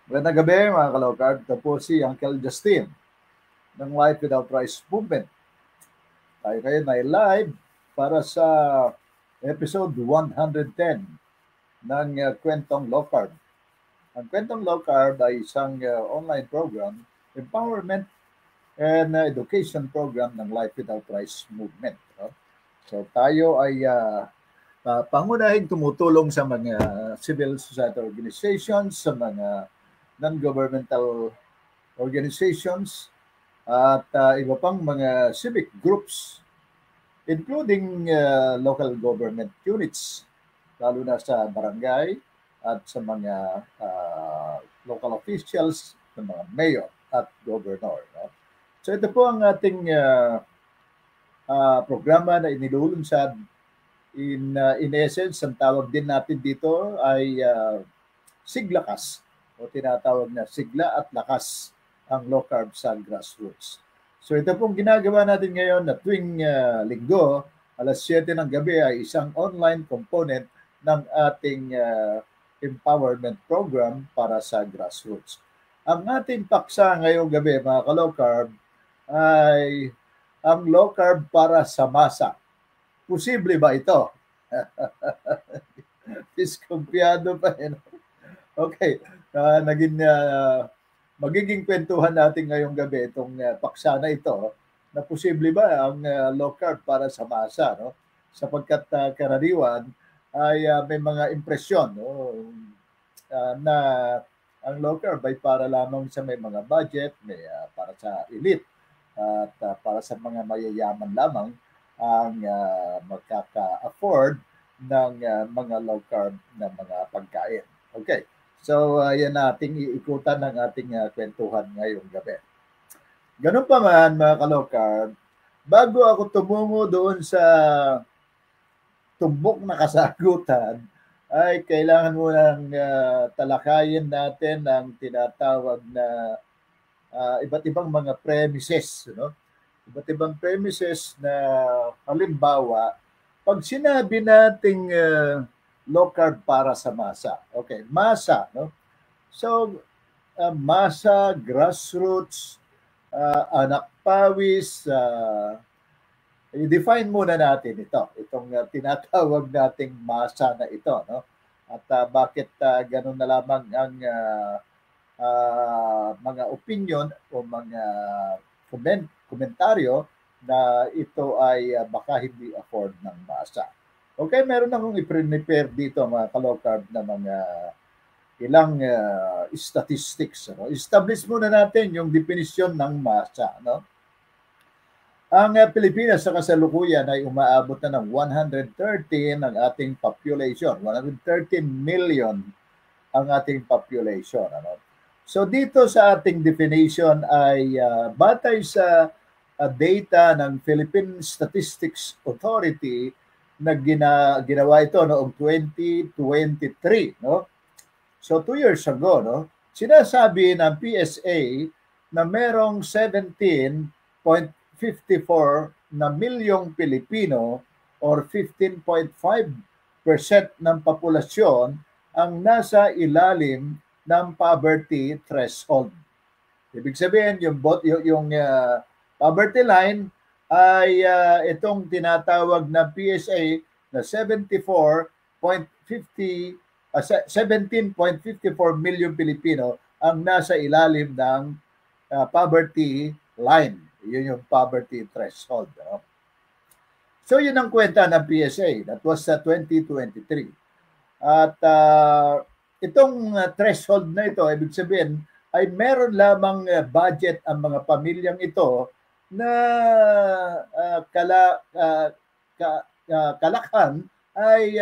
Magandang gabi mga kalokard. Ito po si Uncle Justin ng Life Without Rice Movement. Tayo kayo na live para sa episode 110 ng Kwentong Low Carb. Ang Kwentong Low Carb ay isang online program, empowerment and education program ng Life Without Rice Movement. So tayo ay pangunahing tumutulong sa mga civil society organizations, sa mga non-governmental organizations, at iba pang mga civic groups, including local government units, lalo na sa barangay at sa mga local officials, sa mga mayor at governor. No? So ito po ang ating programa na inilulunsad. In essence, ang tawag din natin dito ay siglakas o tinatawag na sigla at lakas ang low carb sa grassroots. So ito pong ginagawa natin ngayon na tuwing linggo, alas 7 ng gabi ay isang online component ng ating empowerment program para sa grassroots. Ang ating paksa ngayong gabi, mga ka-low carb, ay ang low carb para sa masa. Posible ba ito? Diskumpiyado pa yun. Okay, magiging kwentuhan natin ngayong gabi itong paksa na ito na posible ba ang low carb para sa masa, no? Sapagkat karaniwan ay may mga impresyon, no? Na ang low carb ay para lamang sa may mga budget, may para sa elite at para sa mga mayayaman lamang ang makaka-afford ng mga low carb na mga pagkain. Okay. So, yan nating iikutan ng ating kwentuhan ngayong gabi. Ganun pa man, mga ka-low carb, bago ako tumungo doon sa tumbok na kasagutan, ay kailangan mo nang talakayin natin ang tinatawag na iba't ibang mga premises. No? Iba't ibang premises na halimbawa, pag sinabi nating low carb para sa masa. Okay, masa, no? So, masa, grassroots, anak pawis, i-define muna natin ito, itong tinatawag nating masa na ito, no? At bakit ganun na lamang ang mga opinion o mga komentaryo na ito ay baka hindi afford ng masa. Okay, meron akong i-prepare dito mga ka-low carb na mga ilang statistics. No? Establish muna natin yung definition ng masa. No? Ang Pilipinas sa kasalukuyan ay umaabot na ng 113 ang ating population. 113 million ang ating population. Ano? So dito sa ating definition ay batay sa data ng Philippine Statistics Authority na ginawa ito noong 2023, no? So 2 years ago, no? Sinasabi ng PSA na merong 17.54 na milyong Pilipino or 15.5% ng populasyon ang nasa ilalim ng poverty threshold. Ibig sabihin yung poverty line ay itong tinatawag na PSA na 17.54 million Pilipino ang nasa ilalim ng poverty line. Yun yung poverty threshold. No? So yun ang kwenta ng PSA. That was 2023. At itong threshold na ito, ibig sabihin, ay meron lamang budget ang mga pamilyang ito na kalakhan ay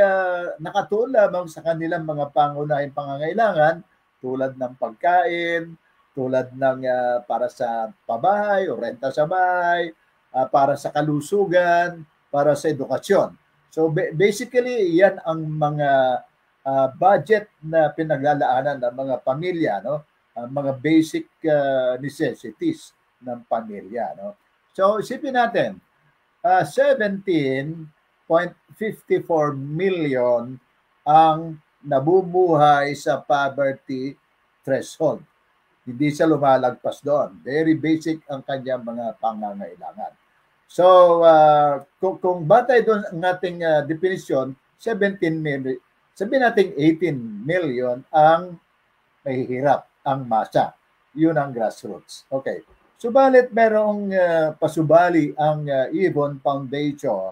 nakatuon lamang sa kanilang mga pangunahing pangangailangan tulad ng pagkain, tulad ng para sa pabahay o renta sa bahay, para sa kalusugan, para sa edukasyon. So basically, yan ang mga budget na pinaglalaanan ng mga pamilya, no? Mga basic necessities ng pamilya, no? So isipin natin, 17.54 million ang nabubuhay sa poverty threshold. Hindi siya lumalagpas doon. Very basic ang kanyang mga pangangailangan. So, kung batay doon ang ating definition, 17 million, sabihin natin 18 million ang mahihirap, ang masa. Yun ang grassroots. Okay. Subalit merong pasubali ang Ibon Foundation.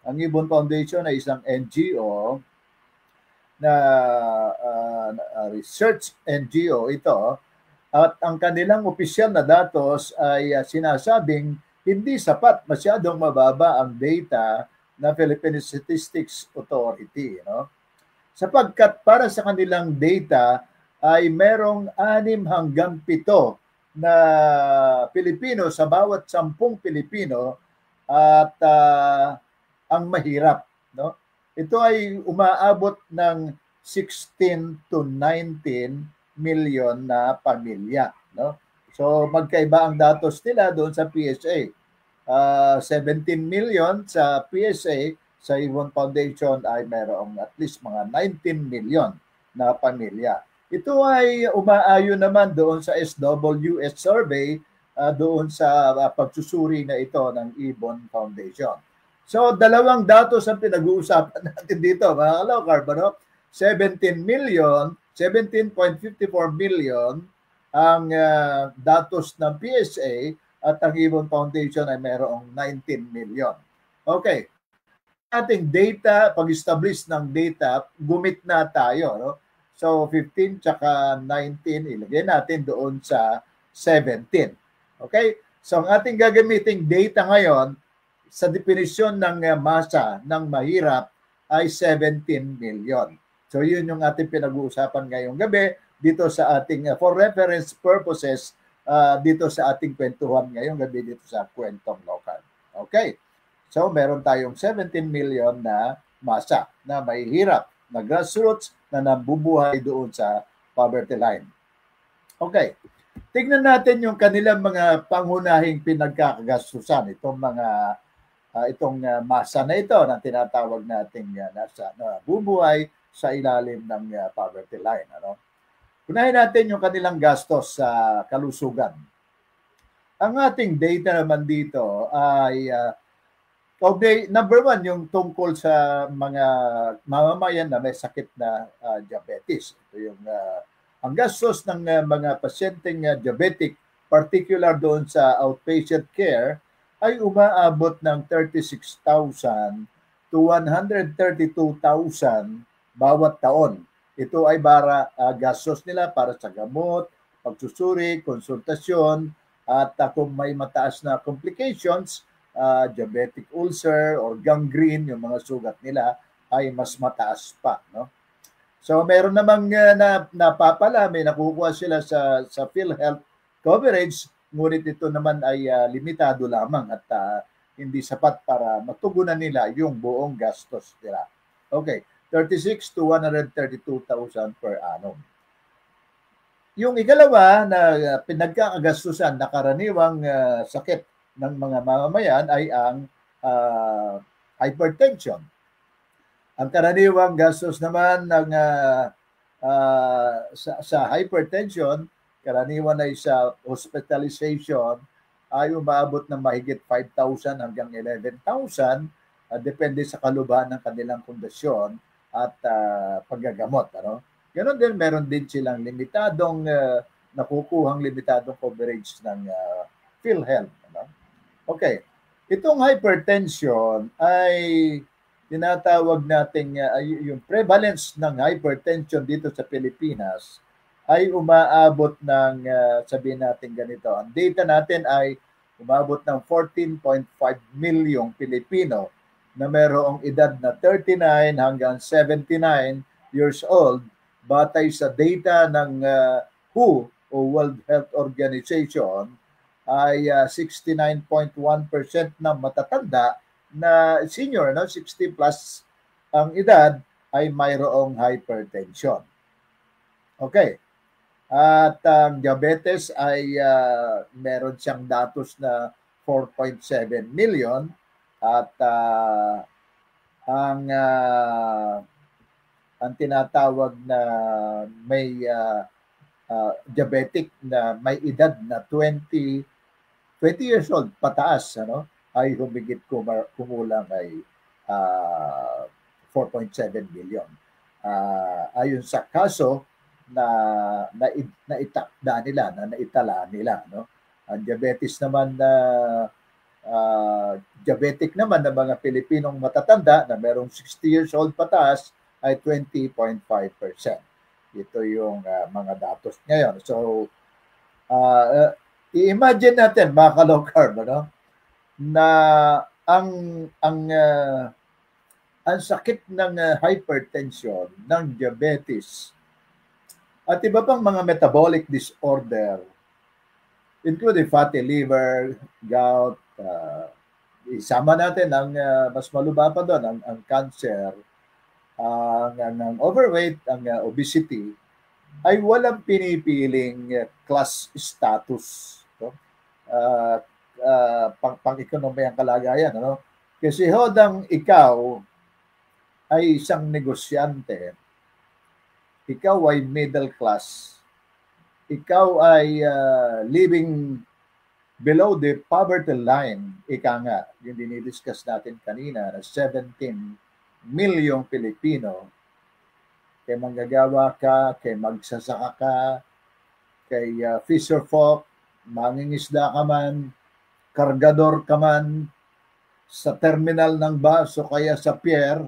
Ang Ibon Foundation ay isang NGO na research NGO ito, at ang kanilang opisyal na datos ay sinasabing hindi sapat, masyadong mababa ang data na Philippine Statistics Authority, no? Sapagkat para sa kanilang data ay merong 6 hanggang 7 na Pilipino sa bawat 10 Pilipino at ang mahirap, no? Ito ay umaabot ng 16 to 19 million na pamilya, no? So magkaiba ang datos nila doon sa PSA. 17 million sa PSA, sa Ibon Foundation ay mayroong at least mga 19 million na pamilya. Ito ay umaayon naman doon sa SWS survey, doon sa pagsusuri na ito ng Ibon Foundation. So, dalawang datos ang pinag-uusapan natin dito, mga Kalokarb, ano? 17 million, 17.54 million ang datos ng PSA at ang Ibon Foundation ay mayroong 19 million. Okay. Ating data, pag-establish ng data, gumit na tayo, no? So, 15 tsaka 19, ilagay natin doon sa 17. Okay? So, ang ating gagamiting data ngayon, sa definisyon ng masa ng mahirap ay 17 million. So, yun yung ating pinag-uusapan ngayong gabi dito sa ating, for reference purposes, dito sa ating kwentuhan ngayong gabi dito sa Kwentong Lokal. Okay? So, meron tayong 17 million na masa na mahihirap, na grassroots, na nabubuhay doon sa poverty line. Okay. Tignan natin yung kanilang mga pangunahing pinagkakagastusan, itong mga masa na ito na tinatawag nating nasa bubuhay sa ilalim ng poverty line. Ano? Unahin natin yung kanilang gastos sa kalusugan. Ang ating data naman dito ay okay, number 1, yung tungkol sa mga mamamayan na may sakit na diabetes. Ito yung ang gastos ng mga pasyenteng diabetic, particular doon sa outpatient care, ay umaabot ng 36,000 to 132,000 bawat taon. Ito ay gastos nila para sa gamot, pagsusuri, konsultasyon, at kung may mataas na complications, diabetic ulcer or gangrene, yung mga sugat nila ay mas mataas pa, no? So meron namang napapala, may nakukuha sila sa PhilHealth coverage, ngunit ito naman ay limitado lamang at hindi sapat para matugunan nila yung buong gastos nila. Okay, 36 to 132,000 per annum. Yung ikalawa na pinagkakagastusan na karaniwang sakit ng mga mamamayan ay ang hypertension. Ang karaniwang gastos naman ng sa hypertension, karaniwan ay sa hospitalization ay umaabot ng mahigit 5,000 hanggang 11,000, depende sa kalubahan ng kanilang kondisyon at paggagamot. Ano? Ganon din, meron din silang limitadong nakukuhang limitadong coverage ng PhilHealth. Ano? Okay. Itong hypertension ay tinatawag nating yung prevalence ng hypertension dito sa Pilipinas ay umaabot ng sabihin natin ganito. Ang data natin ay umabot ng 14.5 milyong Pilipino na mayroong edad na 39 hanggang 79 years old batay sa data ng WHO o World Health Organization ay 69.1% na matatanda na senior, no, 60 plus ang edad ay mayroong hypertension. Okay. At ang diabetes ay meron siyang datos na 4.7 million at ang tinatawag na may diabetic na may edad na 20 years old pataas, ano, ay humigit kumulang ay 4.7 million. Ayon sa kaso naitakda nila, naitala nila, no? Ang diabetes naman na diabetic naman ng mga Pilipinong matatanda na merong 60 years old pataas ay 20.5%. Ito yung mga datos ngayon. So, i-imagine natin mga ka-low carb, ano, na ang ang sakit ng hypertension, ng diabetes, at iba pang mga metabolic disorder, including fatty liver, gout, isama natin ang mas malubha pa doon, ang cancer, ang overweight, ang obesity, ay walang pinipiling class status. No? Pang-ekonomiyang kalagayan. Ano? Kasi hodang ikaw ay isang negosyante, ikaw ay middle class, ikaw ay living below the poverty line, ika nga, yung dinidiscuss natin kanina na 17 milyong Pilipino, kay manggagawa ka, kay magsasaka ka, kay fisher folk, mangingisda ka man, kargador ka man, sa terminal ng bus o kaya sa pier,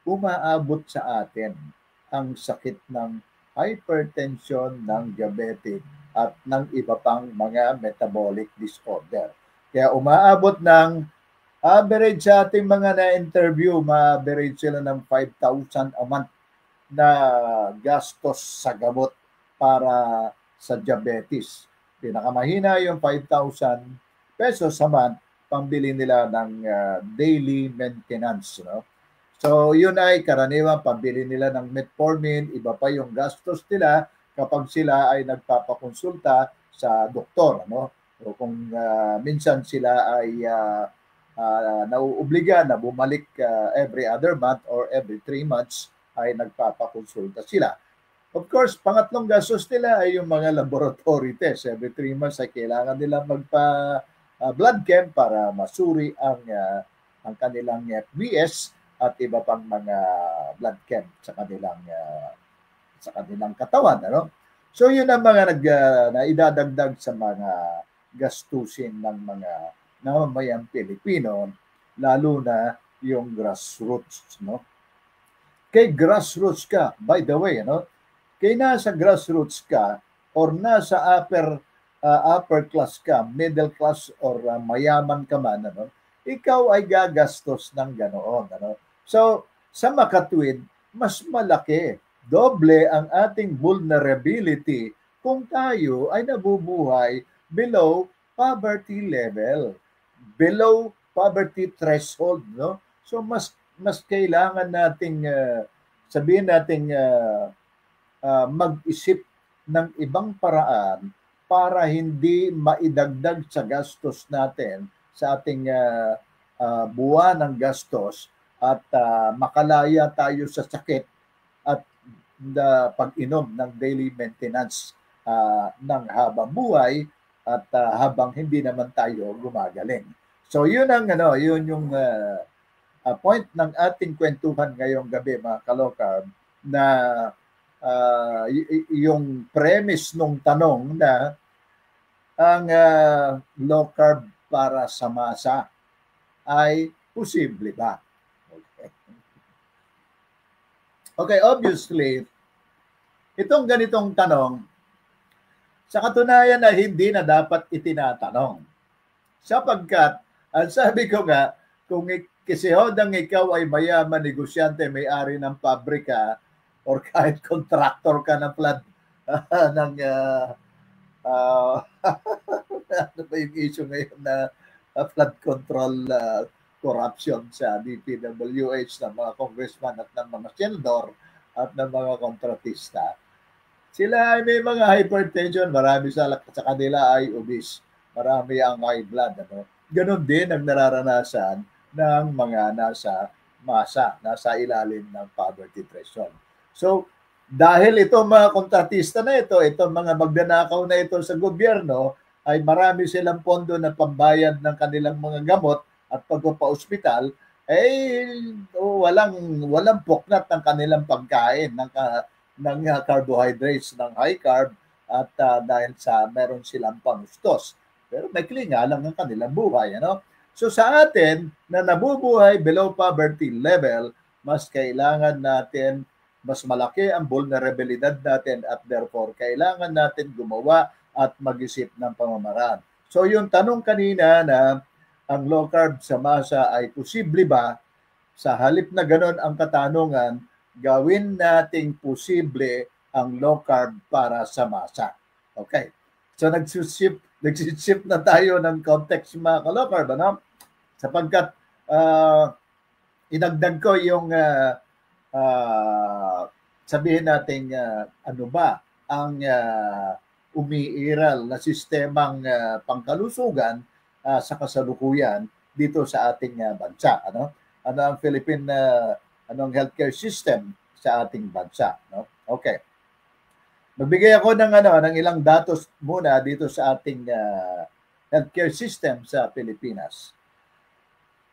umaabot sa atin ang sakit ng hypertension, ng diabetic, at ng iba pang mga metabolic disorder. Kaya umaabot ng average sa ating mga na-interview, ma-average sila ng 5,000 a month na gastos sa gamot para sa diabetes. Pinakamahina yung 5,000 pesos a month, pambili nila ng daily maintenance. No? So yun ay karaniwan pambili nila ng metformin, iba pa yung gastos nila kapag sila ay nagpapakonsulta sa doktor. No? O kung minsan sila ay nauobliga na bumalik every other month or every 3 months ay nagpapakonsulta sila. Of course, pangatlong gastos nila ay yung mga laboratory test. Every 3 months ay kailangan nila blood chem para masuri ang kanilang FBS at iba pang mga blood chem sa kanilang katawan, ano? So yun ang mga naidadagdag sa mga gastusin ng mga namamayang Pilipino, lalo na yung grassroots, no? Kay grassroots ka, by the way, ano? Kay nasa grassroots ka or nasa upper class ka, middle class or mayaman ka man, ano? Ikaw ay gagastos ng ganoon, ano? So, sa makatwid, mas malaki, doble ang ating vulnerability kung tayo ay nabubuhay below poverty level, below poverty threshold, no? So mas kailangan nating sabihin nating mag-isip ng ibang paraan para hindi maidagdag sa gastos natin sa ating buwan ng gastos at makalaya tayo sa sakit at pag-inom ng daily maintenance ng habang buhay at habang hindi naman tayo gumagaling. So yun ang yun yung point ng ating kwentuhan ngayong gabi, mga ka-low-carb, na yung premise nung tanong na ang low carb para sa masa ay posible ba? Okay, obviously, itong ganitong tanong, sa katunayan na hindi na dapat itinatanong. Sapagkat, ang sabi ko nga, kung kasi hodang ikaw ay mayaman, negosyante, may-ari ng pabrika, or kahit contractor ka ng flood, ng, ano ba yung issue ngayon na flood control corruption sa DPWH ng mga congressman at ng mga senador at ng mga kontratista. Sila ay may mga hypertension, marami sa kanila ay obese, marami ang high blood. Ano? Ganon din ang nararanasan ng mga nasa masa, nasa ilalim ng poverty threshold. So, Dahil itong mga kontratista na ito, itong mga magnanakaw na ito sa gobyerno, ay marami silang pondo na pambayad ng kanilang mga gamot at pagpapa-ospital, walang puknat ng kanilang pagkain ng carbohydrates, ng high carb, at dahil sa meron silang pangustos. Pero may nga lang ang kanilang buhay. Ano? So sa atin na nabubuhay below poverty level, mas kailangan natin, mas malaki ang vulnerabilidad natin at therefore kailangan natin gumawa at mag-isip ng pamamaraan. So yung tanong kanina na ang low carb sa masa ay posible ba? Sa halip na ganon ang katanungan, gawin nating posible ang low carb para sa masa. Okay. So nagsisip na tayo ng context mga ka-low carb, ano? Sapagkat inagdag ko yung sabihin natin ano ba ang umiiral na sistemang pangkalusugan sa kasalukuyan dito sa ating bansa. Ano ang Philippine anong healthcare system sa ating bansa, no? Okay. Magbigay ako ng ilang datos muna dito sa ating healthcare system sa Pilipinas.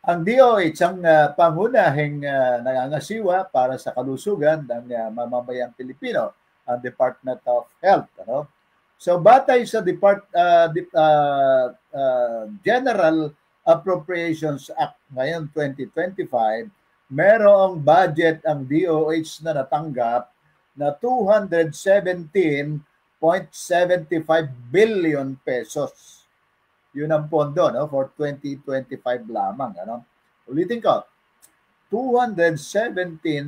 Ang DOH ang pangunahing nangangasiwa para sa kalusugan ng mamamayang Pilipino, ang Department of Health. Ano? So batay sa General Appropriations Act ngayon 2025, merong budget ang DOH na natanggap na 217.75 billion pesos. Yun ang pondo, no, for 2025 lamang. Ano? Ulitin ko, 217.75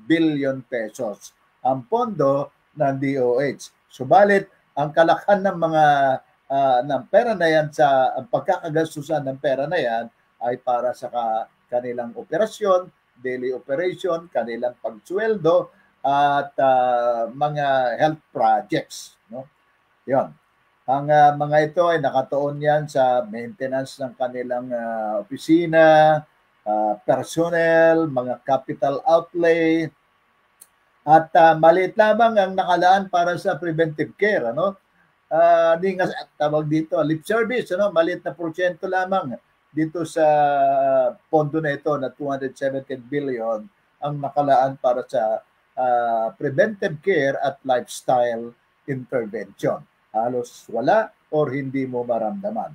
billion pesos ang pondo ng DOH. Subalit, ang kalakhan ng mga ng pera na yan, ang pagkakagastusan ng pera na yan ay para sa kanilang operasyon, daily operation, kanilang pagsweldo, at mga health projects. No? Yon. Ang mga ito ay nakatuon yan sa maintenance ng kanilang opisina, personnel, mga capital outlay, at maliit lamang ang nakalaan para sa preventive care. Ano? Tawag dito, lip service, ano? Maliit na porsyento lamang dito sa pondo na ito na 217 billion ang nakalaan para sa preventive care at lifestyle intervention. Halos wala or hindi mo maramdaman.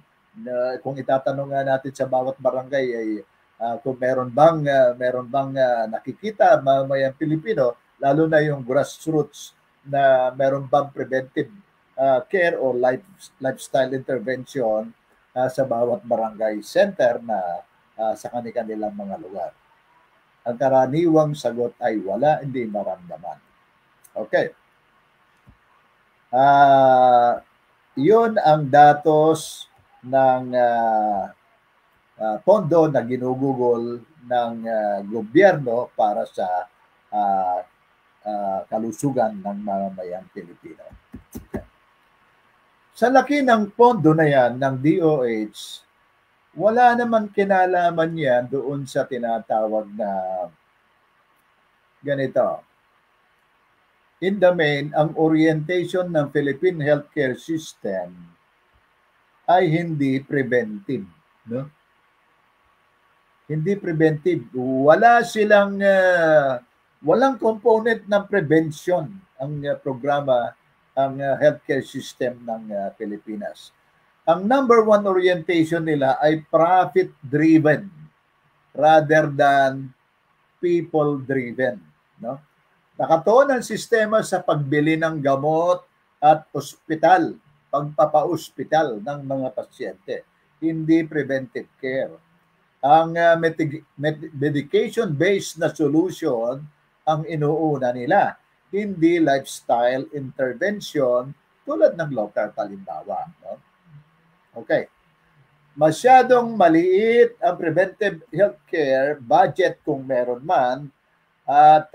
Kung itatanong nga natin sa bawat barangay ay kung meron bang nakikita mamayang Pilipino, lalo na yung grassroots, na meron bang preventive care o lifestyle intervention sa bawat barangay center na sa kanilang mga lugar. Ang karaniwang sagot ay wala, hindi maramdaman. Okay. Yun ang datos ng pondo na ginugugol ng gobyerno para sa kalusugan ng mamamayang Pilipino. Sa laki ng pondo na yan ng DOH, wala naman kinalaman yan doon sa tinatawag na ganito. In the main, ang orientation ng Philippine healthcare system ay hindi preventive. No? Hindi preventive. Walang component ng prevention ang programa, ang healthcare system ng Pilipinas. Ang number one orientation nila ay profit-driven rather than people-driven. No? Nakatuon ang sistema sa pagbili ng gamot at ospital, pagpapa-ospital ng mga pasyente, hindi preventive care. Ang medication-based na solution ang inuuna nila, hindi lifestyle intervention tulad ng low carb halimbawa. No? Okay. Masyadong maliit ang preventive healthcare budget kung meron man, at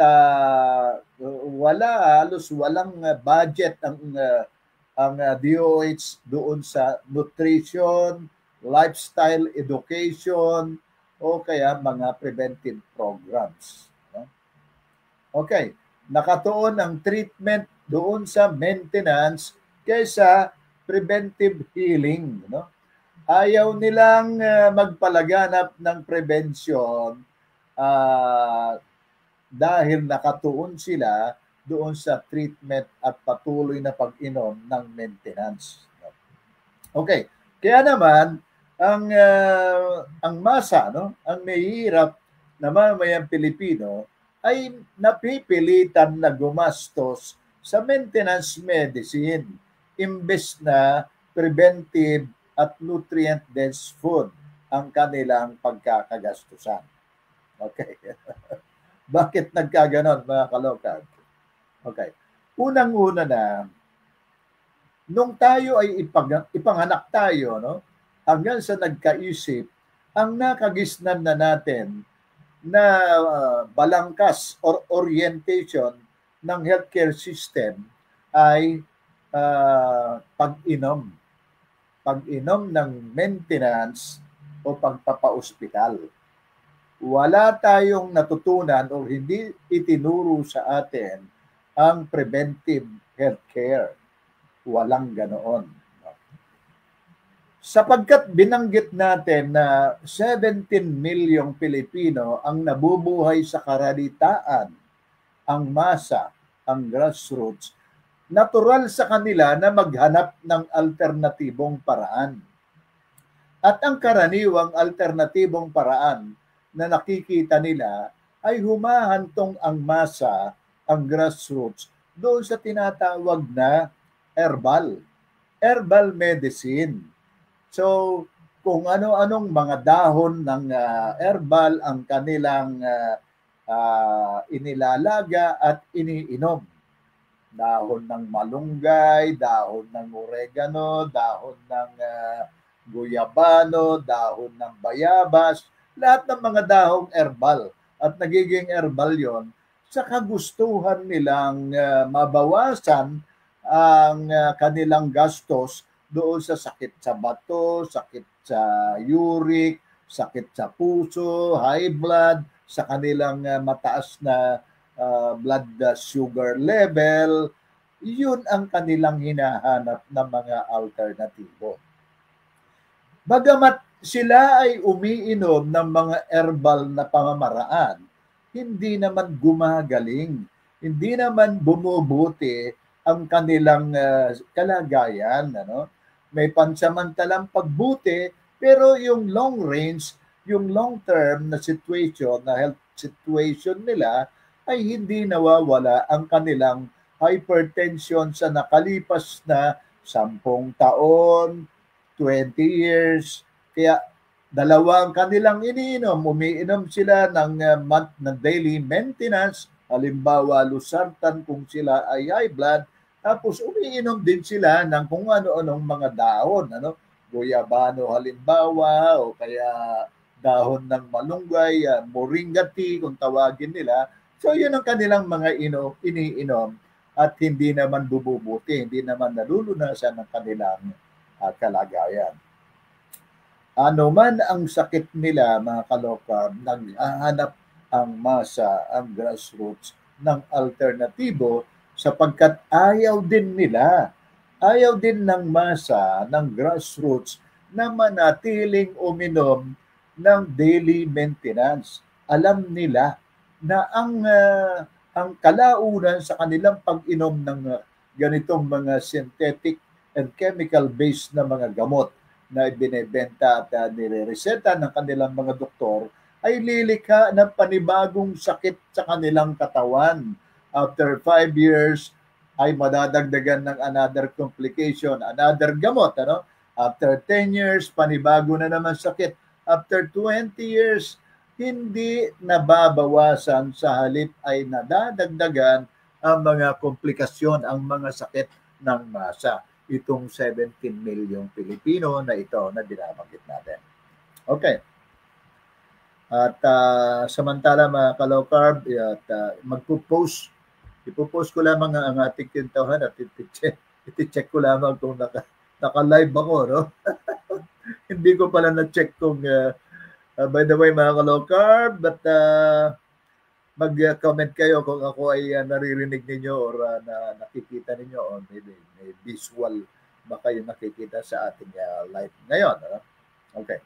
halos walang budget ang DOH doon sa nutrition, lifestyle education, o kaya mga preventive programs. No? Okay. nakatuon ang treatment doon sa maintenance kaysa preventive healing, no? Ayaw nilang magpalaganap ng prevention dahil nakatuon sila doon sa treatment at patuloy na pag-inom ng maintenance. Okay, kaya naman ang masa, no, ang mahihirap na mamamayang Pilipino ay napipilitan na gumastos sa maintenance medicine imbes na preventive at nutrient-dense food ang kanilang pagkakagastusan. Okay. Bakit nagkaganon, mga kalokad? Okay. Unang-una na, nung tayo ay ipanganak tayo, no, hanggang sa nagkaisip, ang nakagisnan na natin na balangkas or orientation ng healthcare system ay pag-inom ng maintenance o pagpapa-ospital. Wala tayong natutunan o hindi itinuro sa atin ang preventive healthcare. Walang ganoon. Sapagkat binanggit natin na 17 milyong Pilipino ang nabubuhay sa karalitaan, ang masa, ang grassroots, natural sa kanila na maghanap ng alternatibong paraan. At ang karaniwang alternatibong paraan na nakikita nila ay humahantong ang masa, ang grassroots, doon sa tinatawag na herbal medicine. So, kung ano-anong mga dahon ng herbal ang kanilang inilalaga at iniinom. Dahon ng malunggay, dahon ng oregano, dahon ng guyabano, dahon ng bayabas, lahat ng mga dahong herbal. At nagiging herbal yon sa kagustuhan nilang mabawasan ang kanilang gastos doon sa sakit sa bato, sakit sa uric, sakit sa puso, high blood, sa kanilang mataas na blood sugar level. Yun ang kanilang hinahanap na mga alternatibo. Bagamat sila ay umiinom ng mga herbal na pamamaraan, hindi naman gumagaling, hindi naman bumubuti ang kanilang kalagayan, ano? May pansamantalang pagbuti, pero yung long range, yung long term na situation, na health situation nila ay hindi nawawala ang kanilang hypertension sa nakalipas na 10 taon, 20 years. Kaya dalawa ang kanilang iniinom. Umiinom sila ng daily maintenance, halimbawa losartan kung sila ay high blood, tapos umiinom din sila ng kung ano-anong mga dahon, guyabano halimbawa, o kaya dahon ng malunggay, moringa tea kung tawagin nila. So yun ang kanilang mga iniinom at hindi naman bububuti, hindi naman nalulunasan ng kanilang kalagayan. Ano man ang sakit nila, mga kalokab, naghahanap ang masa, ang grassroots ng alternatibo sapagkat ayaw din ng masa, ng grassroots na manatiling uminom ng daily maintenance. Alam nila na ang kalaunan sa kanilang pag-inom ng ganitong mga synthetic and chemical-based na mga gamot na ibinebenta at nirereseta ng kanilang mga doktor ay lilikha ng panibagong sakit sa kanilang katawan. After 5 years, ay madadagdagan ng another complication, another gamot. After 10 years, panibago na naman sakit. After 20 years, hindi nababawasan, sa halip ay nadadagdagan ang mga komplikasyon, ang mga sakit ng masa. Itong 17 milyong Pilipino na ito na binabanggit natin. Okay. At samantala mga ka-low-carb, ipopost ko lamang ang ating kintahan at iti-check ko lamang kung naka-live ako, no? Hindi ko pala na-check kung by the way mga ka-low-carb, but mag-comment kayo kung ako ay naririnig ninyo or nakikita ninyo o may visual ba kayo nakikita sa ating live ngayon. Ano? Okay.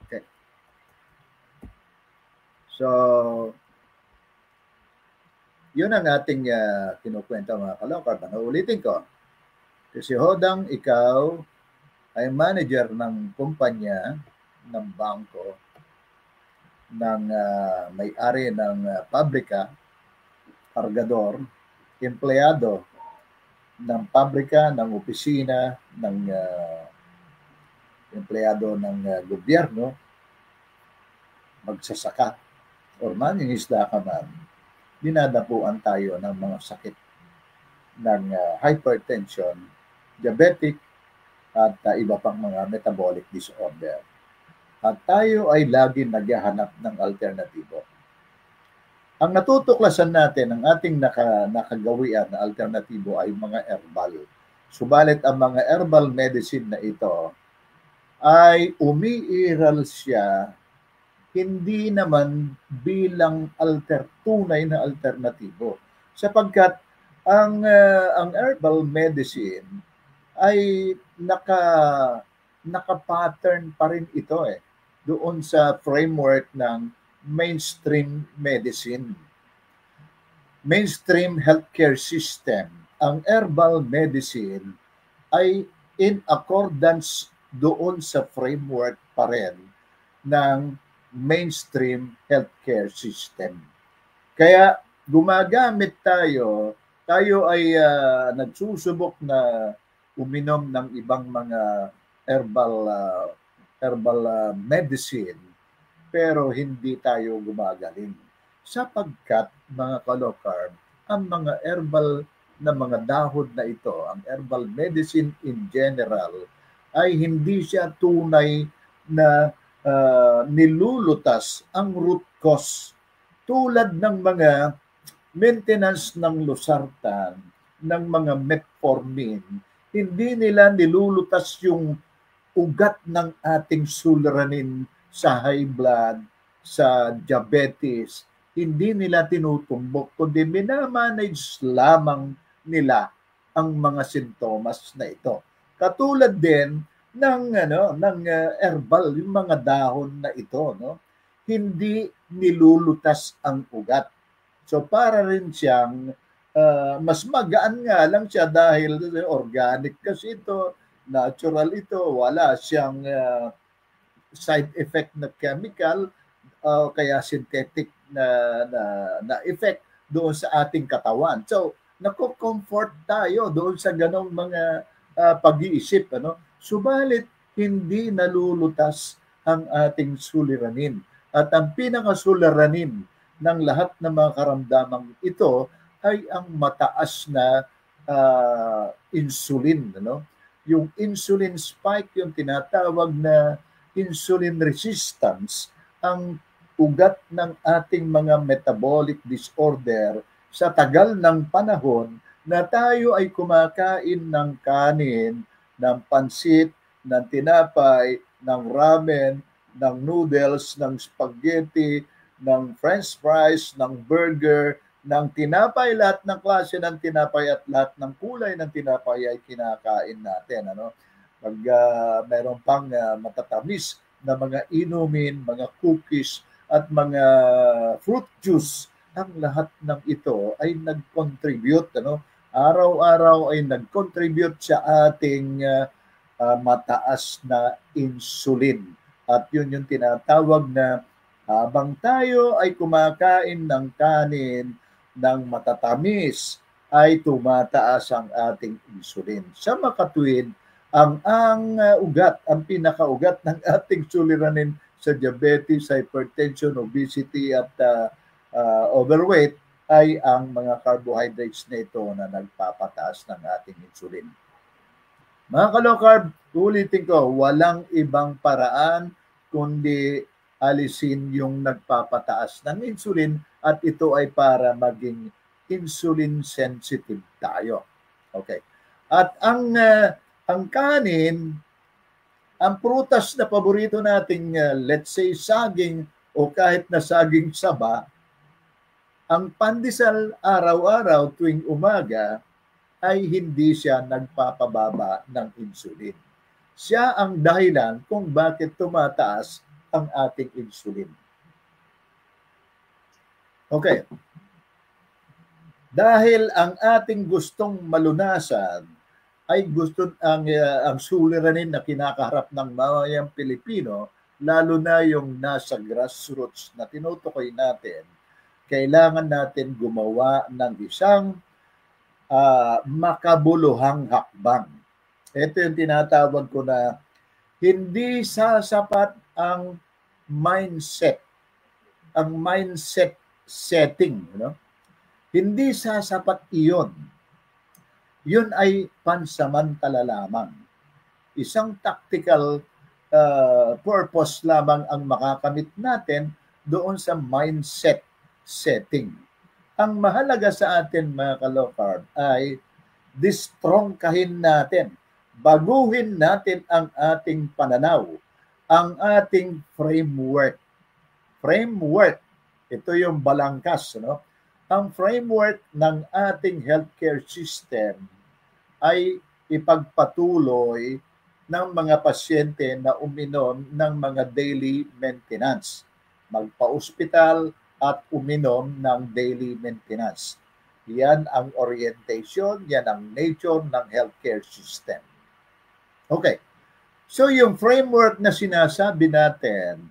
Okay. So, yun ang ating kinukwento mga kalokar. Ulitin ko. Kasi Hodang, ikaw ay manager ng kumpanya, ng bangko, ng may-ari ng pabrika, kargador, empleyado ng pabrika, ng opisina, ng empleyado ng gobyerno, magsasaka, o mangingisda ka man, dinadapuan tayo ng mga sakit ng hypertension, diabetic, at iba pang mga metabolic disorder. At tayo ay lagi naghahanap ng alternatibo. Ang natutuklasan natin, ang ating nakagawian na alternatibo ay mga herbal. Subalit ang mga herbal medicine na ito ay umiiral siya hindi naman bilang tunay na alternatibo. Sapagkat ang herbal medicine ay naka-pattern pa rin ito doon sa framework ng mainstream medicine. Mainstream healthcare system. Ang herbal medicine ay in accordance doon sa framework pa rin ng mainstream healthcare system. Kaya gumagamit tayo ay nagsusubok na uminom ng ibang mga herbal medicine, pero hindi tayo gumagaling. Sapagkat, mga kalokar, ang mga herbal na mga dahon na ito, ang herbal medicine in general, ay hindi siya tunay na nilulutas ang root cause. Tulad ng mga maintenance ng losartan, ng mga metformin, hindi nila nilulutas yung ugat ng ating suliranin sa high blood, sa diabetes. Hindi nila tinutumbok, kundi minamanage lamang nila ang mga sintomas na ito. Katulad din ng herbal, yung mga dahon na ito, no? Hindi nilulutas ang ugat. So para rin siyang mas magaan nga lang siya dahil organic kasi ito, natural ito, wala siyang side effect na chemical, kaya synthetic na effect doon sa ating katawan. So nako-comfort tayo doon sa ganong mga pag-iisip. Subalit hindi nalulutas ang ating suliranin. At ang pinakasuliranin ng lahat ng mga karamdamang ito ay ang mataas na insulin. Yung insulin spike, yung tinatawag na insulin resistance, ang ugat ng ating mga metabolic disorder sa tagal ng panahon na tayo ay kumakain ng kanin, ng pansit, ng tinapay, ng ramen, ng noodles, ng spaghetti, ng french fries, ng burger, ng tinapay, lahat ng klase ng tinapay at lahat ng kulay ng tinapay ay kinakain natin. Pag meron pang matatamis na mga inumin, mga cookies at mga fruit juice, ang lahat ng ito ay nag-contribute, araw-araw ay nag-contribute sa ating mataas na insulin. At yun yung tinatawag na habang tayo ay kumakain ng kanin ng matatamis, ay tumataas ang ating insulin. Sa makatuwid, ang ugat, ang pinakaugat ng ating suliranin sa diabetes, hypertension, obesity at overweight ay ang mga carbohydrates na ito na nagpapataas ng ating insulin. Mga kalokarb, ulitin ko, walang ibang paraan kundi alisin yung nagpapataas ng insulin at ito ay para maging insulin sensitive tayo. Okay. At ang kanin Ang prutas na paborito nating, let's say, saging o kahit na saging saba, ang pandesal araw-araw tuwing umaga ay hindi siya nagpapababa ng insulin. Siya ang dahilan kung bakit tumataas ang ating insulin. Okay. Dahil ang ating gustong malunasan ay gusto ang suliranin na kinakaharap ng mamayang Pilipino, lalo na yung nasa grassroots na tinutukoy natin, kailangan natin gumawa ng isang makabuluhang hakbang. Ito yung tinatawag ko na hindi sasapat ang mindset setting, Hindi sasapat iyon. Yun ay pansamantala lamang. Isang tactical purpose lamang ang makakamit natin doon sa mindset setting. Ang mahalaga sa atin, mga ka-low-carb, ay distrongkahin natin. Baguhin natin ang ating pananaw, ang ating framework. Framework, ito yung balangkas, Ang framework ng ating healthcare system ay ipagpatuloy ng mga pasyente na uminom ng mga daily maintenance. Magpa-ospital at uminom ng daily maintenance. Yan ang orientation, yan ang nature ng healthcare system. Okay. So yung framework na sinasabi natin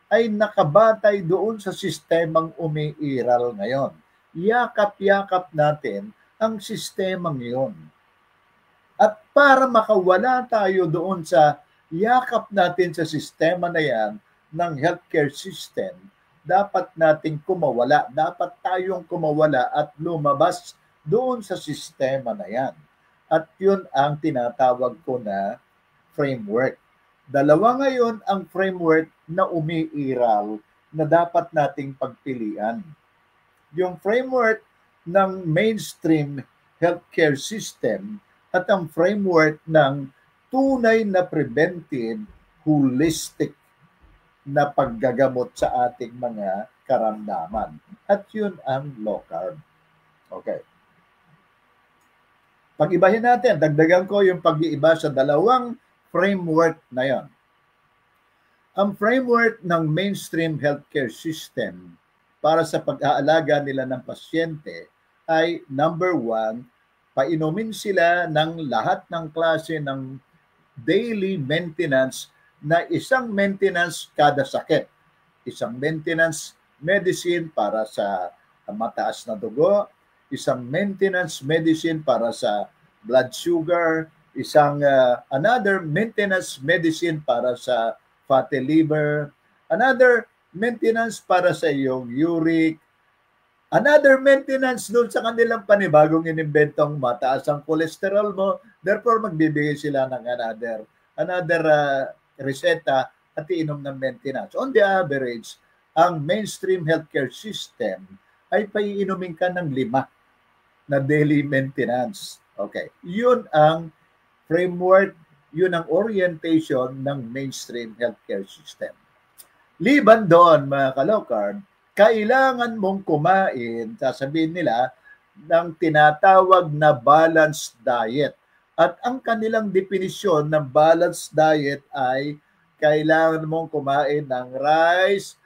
ay nakabatay doon sa sistemang umiiral ngayon. Yakap-yakap natin ang sistemang yun. At para makawala tayo doon sa yakap natin sa sistema na yan ng healthcare system, dapat nating kumawala. Dapat tayong kumawala at lumabas doon sa sistema na yan. At yun ang tinatawag ko na framework. Dalawa ngayon ang framework na umiiral na dapat nating pagpilian. Yung framework ng mainstream healthcare system at ang framework ng tunay na preventive, holistic na paggagamot sa ating mga karamdaman. At yun ang low carb. Okay. Pag-ibahin natin, dagdagan ko yung pag-iiba sa dalawang framework na yon. Ang framework ng mainstream healthcare system para sa pag-aalaga nila ng pasyente ay number 1, painumin sila ng lahat ng klase ng daily maintenance na isang maintenance kada sakit. Isang maintenance medicine para sa mataas na dugo, isang maintenance medicine para sa blood sugar, isang another maintenance medicine para sa fatty liver, another maintenance para sa iyong uric, another maintenance doon sa kanilang panibagong inimbentong mataas ang cholesterol mo, therefore magbibigay sila ng another reseta at iinom ng maintenance. On the average, ang mainstream healthcare system ay paiinumin ka ng 5 na daily maintenance. Okay. Yun ang framework, yun ang orientation ng mainstream healthcare system. Liban doon, mga ka-low carb, kailangan mong kumain, sasabihin nila, ng tinatawag na balanced diet. At ang kanilang definisyon ng balanced diet ay kailangan mong kumain ng rice,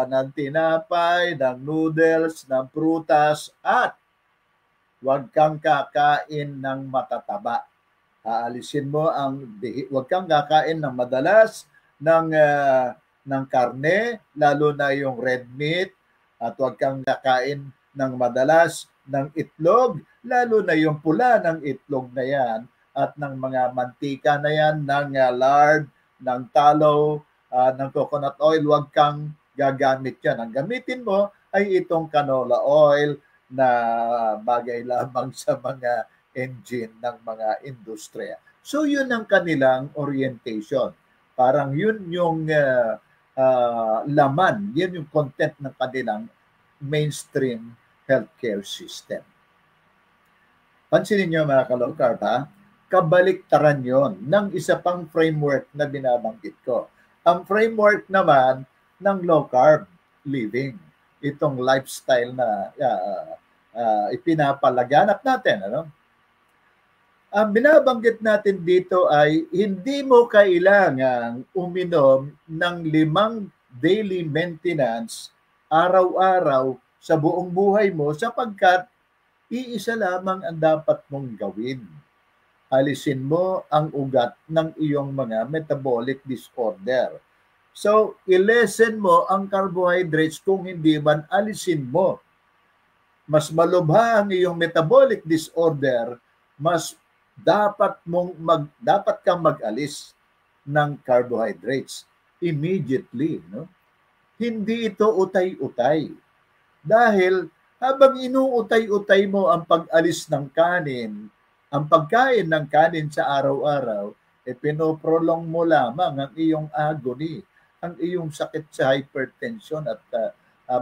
ng tinapay, ng noodles, ng prutas, at huwag kang kakain ng matataba. Aalisin mo huwag kang kakain ng madalas ng karne, lalo na yung red meat, at huwag kang kakain ng madalas ng itlog, lalo na yung pula ng itlog na yan, at ng mga mantika na yan, ng lard, ng tallow, ng coconut oil, huwag kang gagamit yan. Ang gamitin mo ay itong canola oil na bagay lamang sa mga engine ng mga industriya. So yun ang kanilang orientation. Parang yun yung laman, yun yung content ng kanilang mainstream healthcare system. Pansinin nyo, mga ka-low carb, kabaliktaran yon ng isa pang framework na binabanggit ko. Ang framework naman ng low carb living, itong lifestyle na ipinapalaganap natin. Ano? Ang binabanggit natin dito ay hindi mo kailangang uminom ng 5 daily maintenance araw-araw sa buong buhay mo sapagkat iisa lamang ang dapat mong gawin. Alisin mo ang ugat ng iyong mga metabolic disorder. So, ilesen mo ang carbohydrates kung hindi man alisin mo. Mas malubha ang iyong metabolic disorder, mas dapat kang mag-alis ng carbohydrates immediately, no? Hindi ito utay-utay. Dahil habang inuutay-utay mo ang pag-alis ng kanin, ang pagkain ng kanin sa araw-araw, pinoprolong mo lamang ang iyong agony, ang iyong sakit sa hypertension at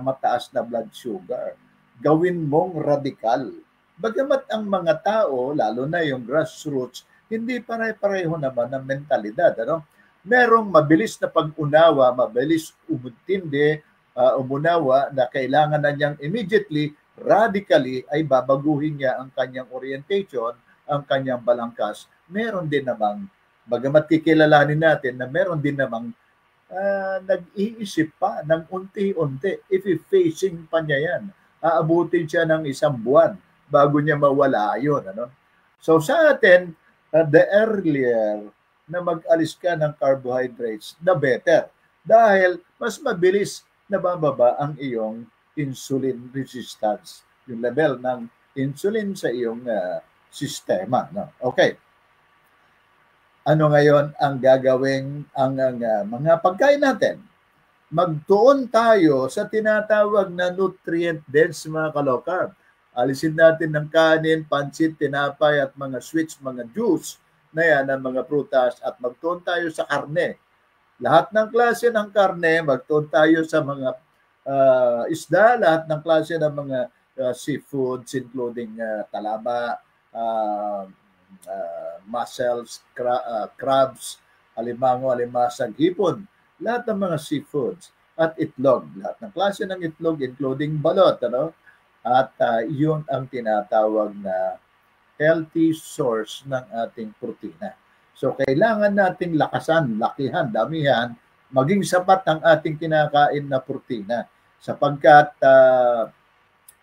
mataas na blood sugar. Gawin mong radikal. Bagamat ang mga tao, lalo na yung grassroots, hindi pare-pareho naman ng mentalidad. Ano? Merong mabilis na pag-unawa, mabilis umunawa na kailangan na niyang immediately, radically, ay babaguhin niya ang kanyang orientation, ang kanyang balangkas. Meron din namang, bagamat kikilalanin natin na meron din namang nag-iisip pa ng unti-unti. If-facing pa niya yan, aabutin siya ng 1 buwan bago niya mawala yun. Ano? So sa atin, the earlier na mag-alis ka ng carbohydrates, the better. Dahil mas mabilis nabababa ang iyong insulin resistance, yung level ng insulin sa iyong sistema. No? Okay. Ano ngayon ang gagawin ang mga pagkain natin? Magtuon tayo sa tinatawag na nutrient-dense mga ka-low carb. Alisin natin ng kanin, pansit, tinapay at mga sweets, mga juice na yan, ang mga prutas at magtuon tayo sa karne. Lahat ng klase ng karne, magtuon tayo sa mga isda, lahat ng klase ng mga seafoods including talaba, mussels, crabs, alimango, alimasag, hipon, lahat ng mga seafoods at itlog, lahat ng klase ng itlog including balot, ano? At yun ang tinatawag na healthy source ng ating protina. So kailangan nating lakasan, lakihan, damihan, maging sapat ang ating kinakain na protina sapagkat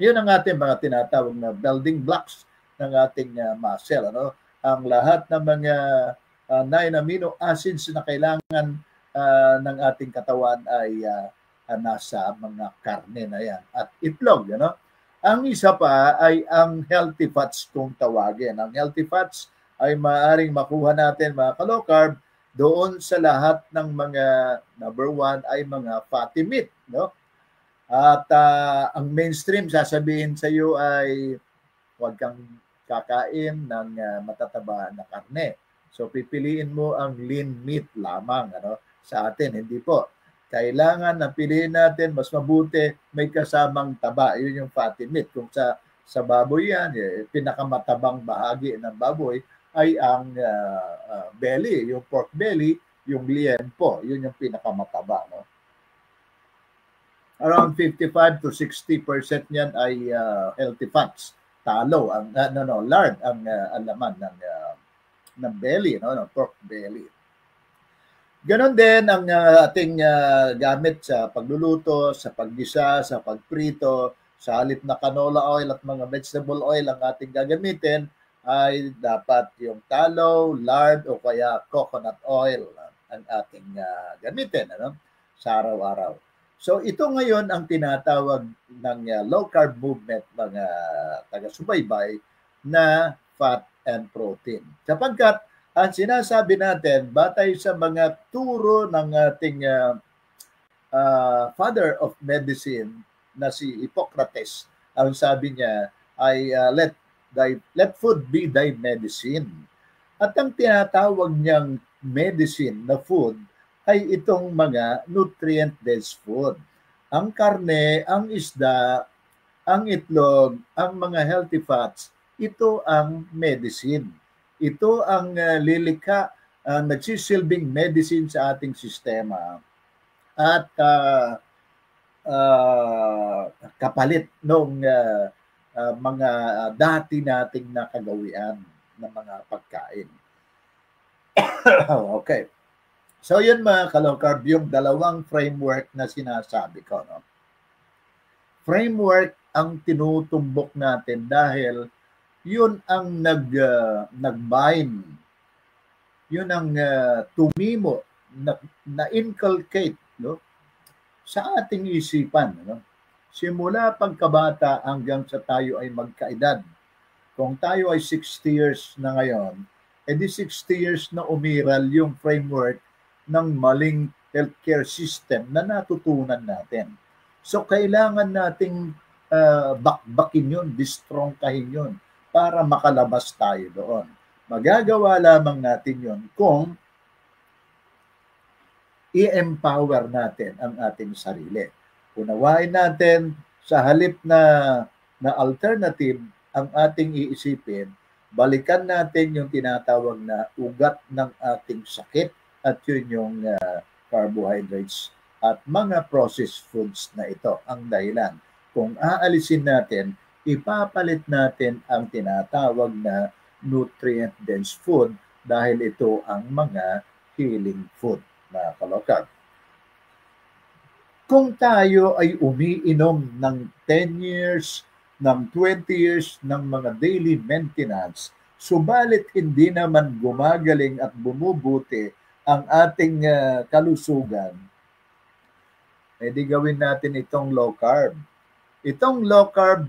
yun ang ating mga tinatawag na building blocks ng ating muscle. Ano? Ang lahat ng mga 9 amino acids na kailangan ng ating katawan ay nasa mga karne na yan at itlog. Ano? Ang isa pa ay ang healthy fats kung tawagin. Ang healthy fats ay maaaring makuha natin mga ka-low carb doon sa lahat ng mga number 1 ay mga fatty meat. No? At ang mainstream sasabihin sa iyo ay huwag kang kakain ng matataba na karne. So pipiliin mo ang lean meat lamang. Ano? Sa atin, hindi po. Kailangan na piliin natin, mas mabuti may kasamang taba. Yun yung fatty meat. Kung sa baboy yan, pinakamatabang bahagi ng baboy ay ang belly, yung pork belly, yung liempo. Yun yung pinakamataba. No? Around 55 to 60% niyan ay healthy fats. Talo, lard ang laman ng belly, no? Pork belly. Ganon din ang ating gamit sa pagluluto, sa paggisa, sa pagprito, sa halip na canola oil at mga vegetable oil ang ating gagamitin ay dapat yung tallow, lard o kaya coconut oil ang ating gamitin sa araw-araw. So ito ngayon ang tinatawag ng low carb movement mga taga-subaybay na fat and protein. Sapagkat ang sinasabi natin, batay sa mga turo ng ating father of medicine na si Hippocrates, ang sabi niya ay let food be thy medicine. At ang tinatawag niyang medicine na food ay itong mga nutrient-dense food. Ang karne, ang isda, ang itlog, ang mga healthy fats, ito ang medicine. Ito ang lilikha, nagsisilbing medicine sa ating sistema at kapalit ng mga dati nating nakagawian ng mga pagkain. Okay. So yun mga ka-low-carb, yung dalawang framework na sinasabi ko. No? Framework ang tinutumbok natin dahil yun ang nag-bind, yun ang tumimo, na-inculcate no? Sa ating isipan. No? Simula pagkabata hanggang sa tayo ay magkaedad. Kung tayo ay 60 years na ngayon, edi 60 years na umiral yung framework ng maling healthcare system na natutunan natin. So, kailangan nating bakbakin yun, distrongkahin yun para makalabas tayo doon. Magagawa lamang natin yun kung i-empower natin ang ating sarili. Unawain natin sa halip na alternative ang ating iisipin, balikan natin yung tinatawag na ugat ng ating sakit at yun yung carbohydrates at mga processed foods na ito ang dahilan. Kung aalisin natin, ipapalit natin ang tinatawag na nutrient-dense food dahil ito ang mga healing food na ka-low-carb. Kung tayo ay umiinom ng 10 years, ng 20 years ng mga daily maintenance, subalit hindi naman gumagaling at bumubuti ang ating kalusugan, di gawin natin itong low carb. Itong low carb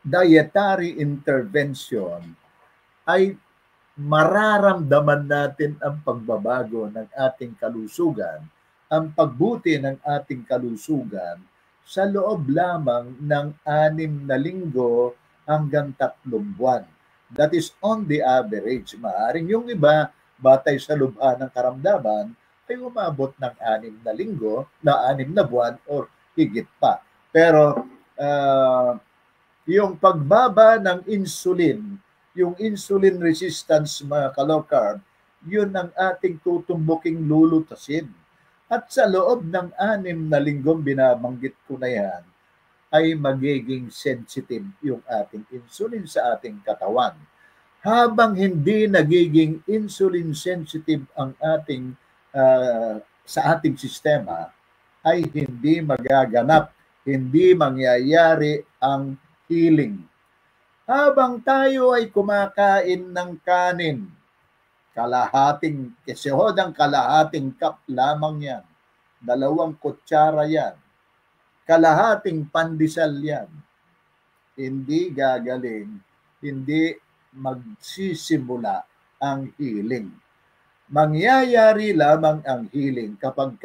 dietary intervention ay mararamdaman natin ang pagbabago ng ating kalusugan, ang pagbuti ng ating kalusugan sa loob lamang ng 6 na linggo hanggang 3 buwan. That is on the average. Maaring yung iba, batay sa lubha ng karamdaman, ay umabot ng 6 na linggo, na 6 na buwan or higit pa. Pero yung pagbaba ng insulin, yung insulin resistance mga ka-low carb, yun ang ating tutumbuking lulutasin. At sa loob ng 6 na linggong binabanggit ko na yan, ay magiging sensitive yung ating insulin sa ating katawan. Habang hindi nagiging insulin sensitive ang ating sa ating sistema, ay hindi magaganap, hindi mangyayari ang healing. Habang tayo ay kumakain ng kanin, kesehod kalahating cup lamang yan, 2 kutsara yan, kalahating pandesal yan, hindi gagaling, hindi magsisimula ang healing. Mangyayari lamang ang healing kapag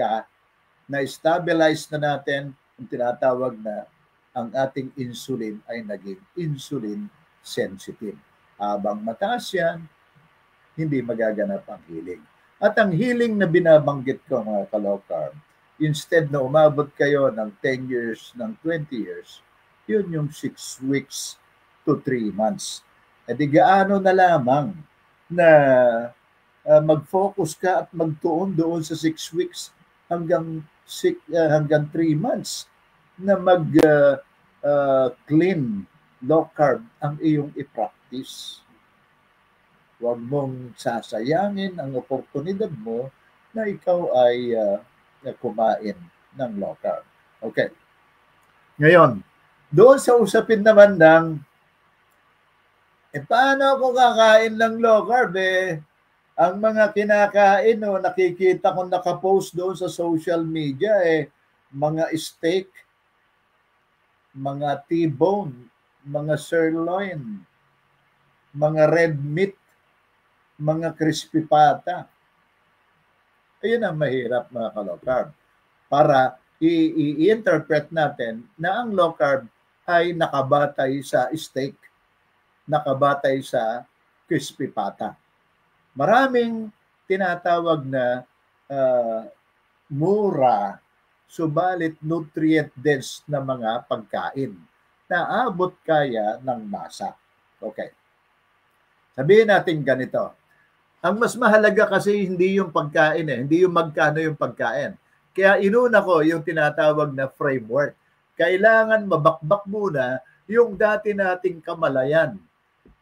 na-stabilize na natin ang tinatawag na ang ating insulin ay naging insulin sensitive. Habang mataas yan, hindi magaganap ang healing. At ang healing na binabanggit ko mga ka-low carb, instead na umabot kayo ng 10 years, ng 20 years, yun yung 6 weeks to 3 months. E di gaano na lamang na mag-focus ka at magtuon doon sa 6 weeks hanggang 3 months na clean low carb ang iyong i-practice. Huwag mong sasayangin ang oportunidad mo na ikaw ay kumain ng low carb. Okay. Ngayon, doon sa usapin naman ng paano ako kakain ng low carb ang mga kinakain nakikita ko nakapost doon sa social media mga steak, mga T-bone, mga sirloin, mga red meat, mga crispy pata. Ayun ang mahirap mga ka-low carb. Para i-interpret natin na ang low carb ay nakabatay sa steak, nakabatay sa crispy pata. Maraming tinatawag na mura, subalit nutrient-dense na mga pagkain na abot kaya ng masa. Okay. Sabihin natin ganito, ang mas mahalaga kasi hindi yung pagkain hindi yung magkano yung pagkain. Kaya inuna ko yung tinatawag na framework. Kailangan mabakbak muna yung dati nating kamalayan,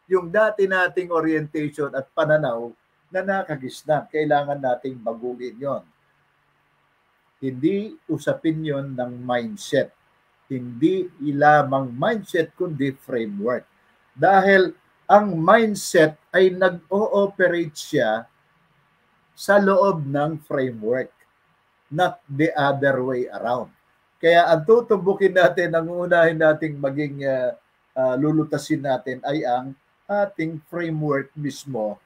yung dati nating orientation at pananaw na nakagisnan. Kailangan nating baguhin yon. Hindi usapin yon ng mindset. Hindi ilamang mindset kundi framework. Dahil ang mindset ay nag-ooperate siya sa loob ng framework, not the other way around. Kaya ang tutubukin natin, ang unahin nating maging lulutasin natin ay ang ating framework mismo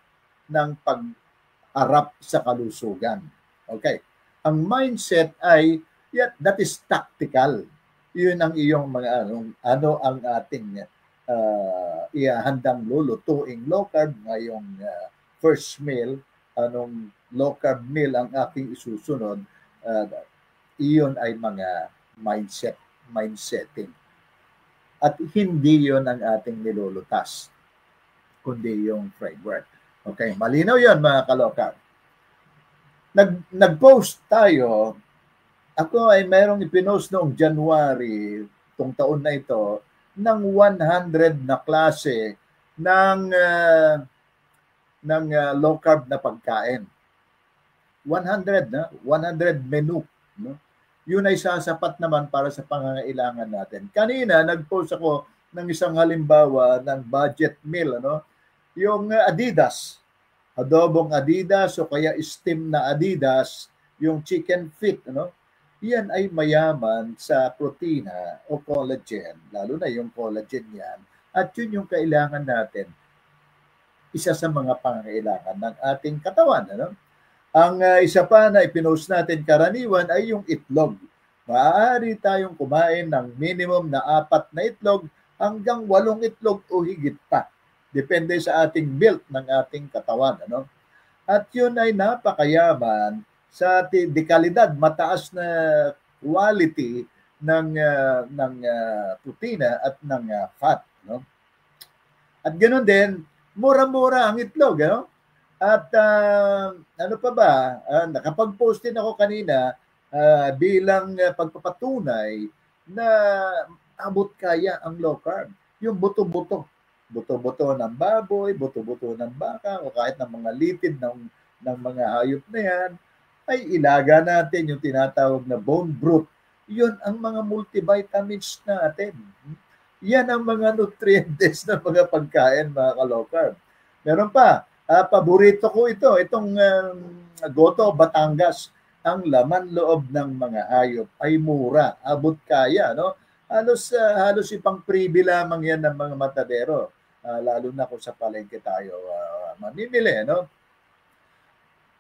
ng pag-arap sa kalusugan. Okay. Ang mindset ay, that is tactical. Yun ang iyong mga ano ang ating ihahandang lulutuing low carb ngayong first meal, anong low carb meal ang aking isusunod, iyon ay mga mindsetting. At hindi yon ang ating nilulutas, kundi yung framework. Okay, malinaw yon mga kalokab. Nag-post tayo, ako ay mayroong ipinost noong January, itong taon na ito, ng 100 na klase ng low carb na pagkain. 100 na, 100 menu, no? Yun ay sasapat naman para sa pangangailangan natin. Kanina nag-post ako ng isang halimbawa ng budget meal, ano? Yung Adidas, adobong Adidas o kaya steam na Adidas, yung chicken feet, ano? Yan ay mayaman sa protina o collagen, lalo na yung collagen yan. At yun yung kailangan natin. Isa sa mga pangangailangan ng ating katawan, ano? Ang isa pa na ipinost natin karaniwan ay yung itlog. Maaari tayong kumain ng minimum na 4 na itlog hanggang 8 itlog o higit pa. Depende sa ating build ng ating katawan, ano? At yun ay napakayaman sa dekalidad, mataas na quality ng protina at ng fat, no? At ganoon din, mura-mura ang itlog, ano? At ano pa ba? Nakapag-post din ako kanina bilang pagpapatunay na abot kaya ang low carb. Yung buto-buto ng baboy, buto-buto ng baka, o kahit ng mga litid ng mga hayop na yan, ay ilaga natin yung tinatawag na bone broth. Yun ang mga multivitamins natin. Yan ang mga nutrients ng mga pagkain, mga ka-low carb. Meron pa, paborito ko itong Goto, Batangas. Ang laman loob ng mga hayop ay mura, abot kaya, no? Halos ipang pribi lamang yan ng mga matadero. Lalo na kung sa palengke tayo mamimili, no?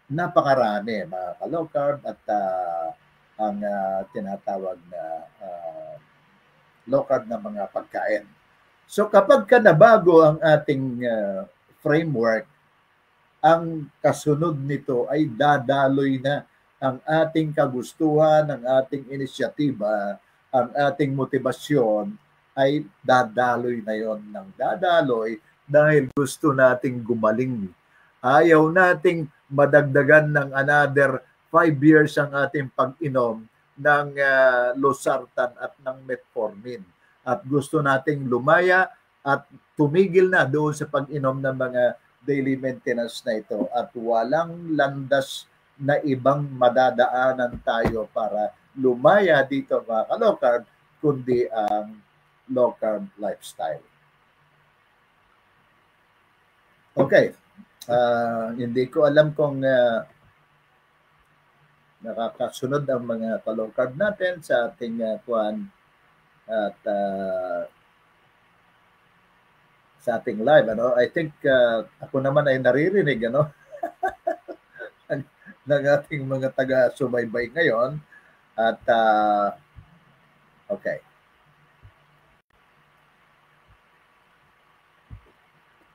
Napakarami mga ka-low carb at ang tinatawag na low carb na mga pagkain. So kapag nabago ang ating framework, ang kasunod nito ay dadaloy na ang ating kagustuhan, ang ating inisyatiba, ang ating motibasyon ay dadaloy na yon ng dadaloy dahil gusto nating gumaling. Ayaw nating madagdagan ng another 5 years ang ating pag-inom ng losartan at ng metformin. At gusto nating lumaya at tumigil na doon sa pag-inom ng mga daily maintenance na ito at walang landas na ibang madadaanan tayo para lumaya dito mga ka-low carb, kundi ang low carb lifestyle. Okay. Hindi ko alam kung nakakasunod ang mga ka-low carb natin sa ating kuan at sa ating live, ano? I think ako naman ay naririnig, ano? ng ating mga taga-subaybay ngayon at okay.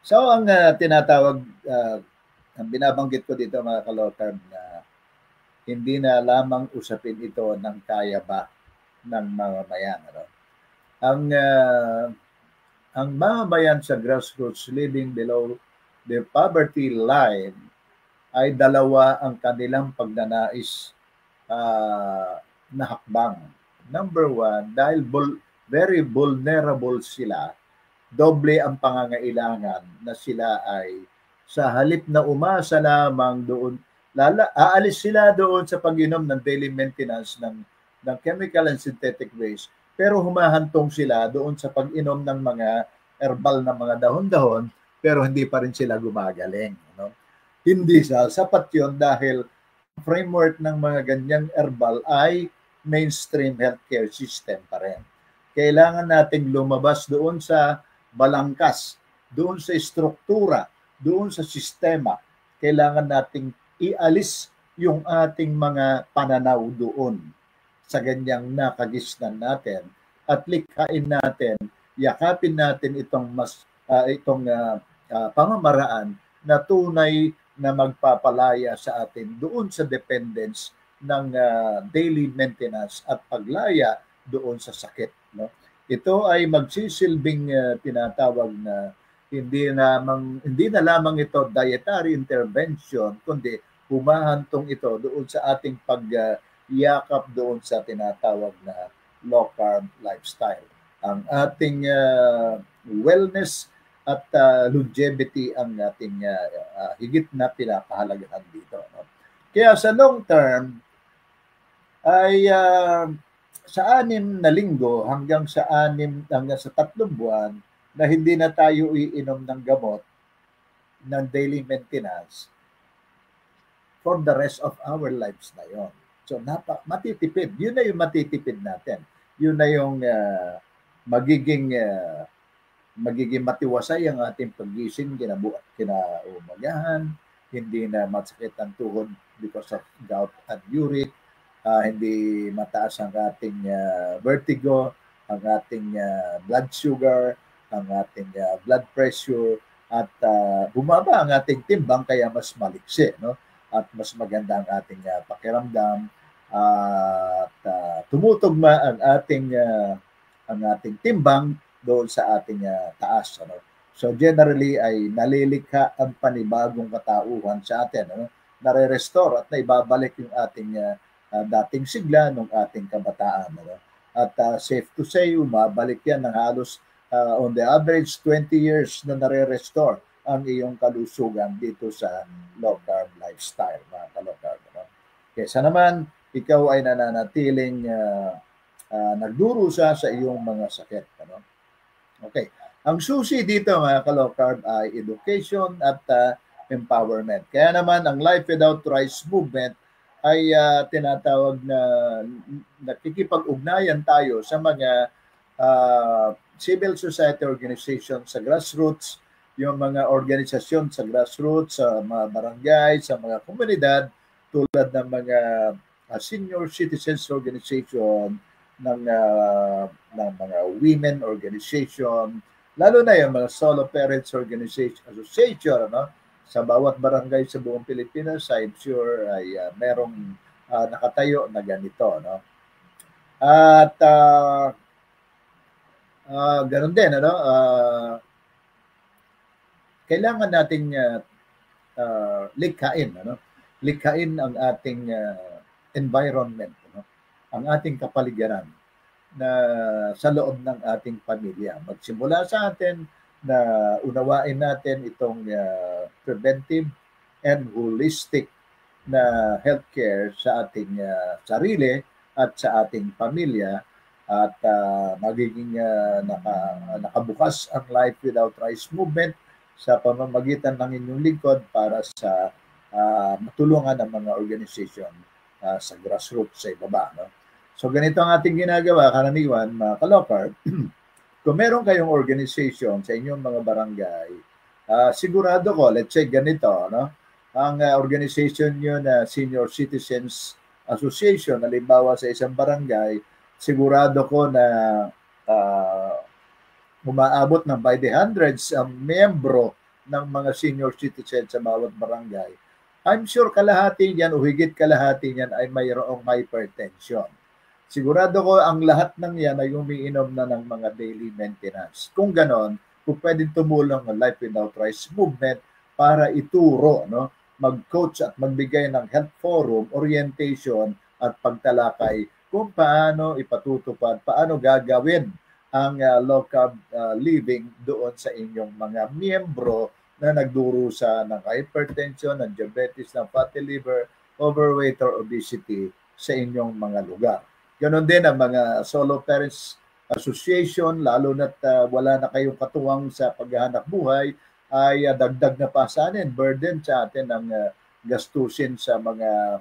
So ang tinatawag, ang binabanggit ko dito mga ka-low carb na hindi na lamang usapin ito ng kaya ba ng mamamayan, ano? Ang mamamayan sa grassroots living below the poverty line, ay dalawa ang kanilang pagnanais na hakbang. Number one, dahil very vulnerable sila, doble ang pangangailangan na sila ay sa halip na umasa lamang doon, aalis sila doon sa pag-inom ng daily maintenance ng chemical and synthetic waste, pero humahantong sila doon sa pag-inom ng mga herbal na mga dahon-dahon, pero hindi pa rin sila gumagaling. No? Hindi sapat yun dahil framework ng mga ganyang herbal ay mainstream healthcare system pa rin. Kailangan nating lumabas doon sa balangkas, doon sa struktura, doon sa sistema. Kailangan nating ialis yung ating mga pananaw doon sa ganyang nakagisnan natin at likhain natin, yakapin natin itong pamamaraan na tunay na magpapalaya sa atin doon sa dependence ng daily maintenance at paglaya doon sa sakit. No? Ito ay magsisilbing tinatawag na hindi na lamang ito dietary intervention, kundi humahantong ito doon sa ating pagyakap doon sa tinatawag na low carb lifestyle. Ang ating wellness at longevity ang ating higit na pinapahalagahan dito. No? Kaya sa long term ay sa 6 na linggo hanggang sa 3 buwan na hindi na tayo iinom ng gamot ng daily maintenance for the rest of our lives na yon. So matitipid. Yun na yung matitipid natin. Yun na yung magiging matiwasay ang ating paggising kinaumagahan, hindi na masakit ang tuhod because of gout and uric, hindi mataas ang ating vertigo, ang ating blood sugar, ang ating blood pressure, at bumaba ang ating timbang kaya mas maliksi, no? At mas maganda ang ating pakiramdam, at tumutugma ang ating timbang doon sa ating taas. Ano? So generally ay nalilikha ang panibagong katauhan sa atin. Ano? Nare-restore at naibabalik yung ating dating sigla ng ating kabataan. Ano? At safe to say, umabalik yan ng halos on the average 20 years na nare-restore ang iyong kalusugan dito sa low carb lifestyle, mga ka-low carb. Ano? Kesa naman, ikaw ay nananatiling nagdurusa sa iyong mga sakit. Ano? Okay. Ang susi dito, mga ka-low carb, ay education at empowerment. Kaya naman, ang Life Without Rice movement ay tinatawag na nakikipag-ugnayan tayo sa mga civil society organization sa grassroots, yung mga organisasyon sa grassroots, sa mga barangay, sa mga komunidad, tulad ng mga senior citizens organization, ng mga women organization, lalo na yung mga solo parents association, ano? Sa bawat barangay sa buong Pilipinas, I'm sure ay merong nakatayo na ganito, no? At ganun din, ano? Kailangan nating likhain, ano? Likhain ang ating environment, ano? Ang ating kapaligiran na sa loob ng ating pamilya. Magsimula sa atin na unawain natin itong preventive and holistic na healthcare sa ating sarili at sa ating pamilya, at magiging nakabukas ang Life Without Rice movement sa pamamagitan ng inyong lingkod para sa matulungan ng mga organization sa grassroots, sa ibaba. No? So ganito ang ating ginagawa, karaniwan, mga ka-low carb. Kung meron kayong organization sa inyong mga barangay, sigurado ko, let's say ganito, no? Ang organization nyo na Senior Citizens Association, halimbawa sa isang barangay, sigurado ko na umaabot ng by the hundreds ang miyembro ng mga senior citizens sa bawat barangay. I'm sure kalahati niyan o higit kalahati niyan ay mayroong hypertension. Sigurado ko ang lahat ng yan ay umiinom na ng mga daily maintenance. Kung ganon, kung pwedeng tumulong ang Life Without Rice movement para ituro, no? Mag-coach at magbigay ng health forum, orientation at pagtalakay kung paano ipatutupad, paano gagawin ang low carb living doon sa inyong mga miyembro na nagdurusa ng hypertension, ng diabetes, ng fatty liver, overweight or obesity sa inyong mga lugar. Ganon din ang mga solo parents association, lalo na't wala na kayong katuwang sa paghahanap buhay, ay dagdag na pa sa atin, burden sa atin ang gastusin sa mga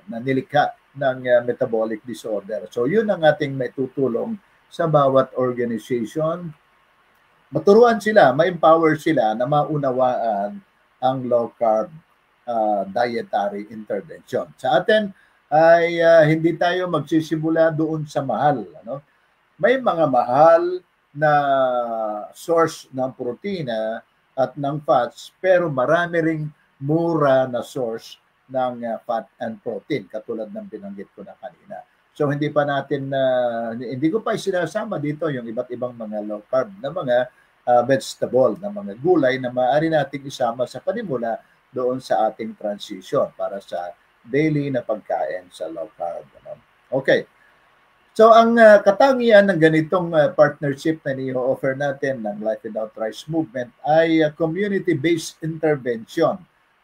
nanilikha ng metabolic disorder. So yun ang ating may tutulong sa bawat organization. Maturuan sila, ma-empower sila na maunawaan ang low carb dietary intervention. Sa atin ay hindi tayo magsisimula doon sa mahal. Ano? May mga mahal na source ng protina at ng fats, pero marami ring mura na source ng fat and protein, katulad ng binanggit ko na kanina. So hindi pa natin, hindi ko pa isinasama dito yung iba't ibang mga low carb na mga vegetable, na mga gulay na maaari nating isama sa panimula doon sa ating transition para sa daily na pagkain sa low carb. Okay. So ang katangian ng ganitong partnership na ni-offer natin ng Life Without Rice Movement ay community-based intervention.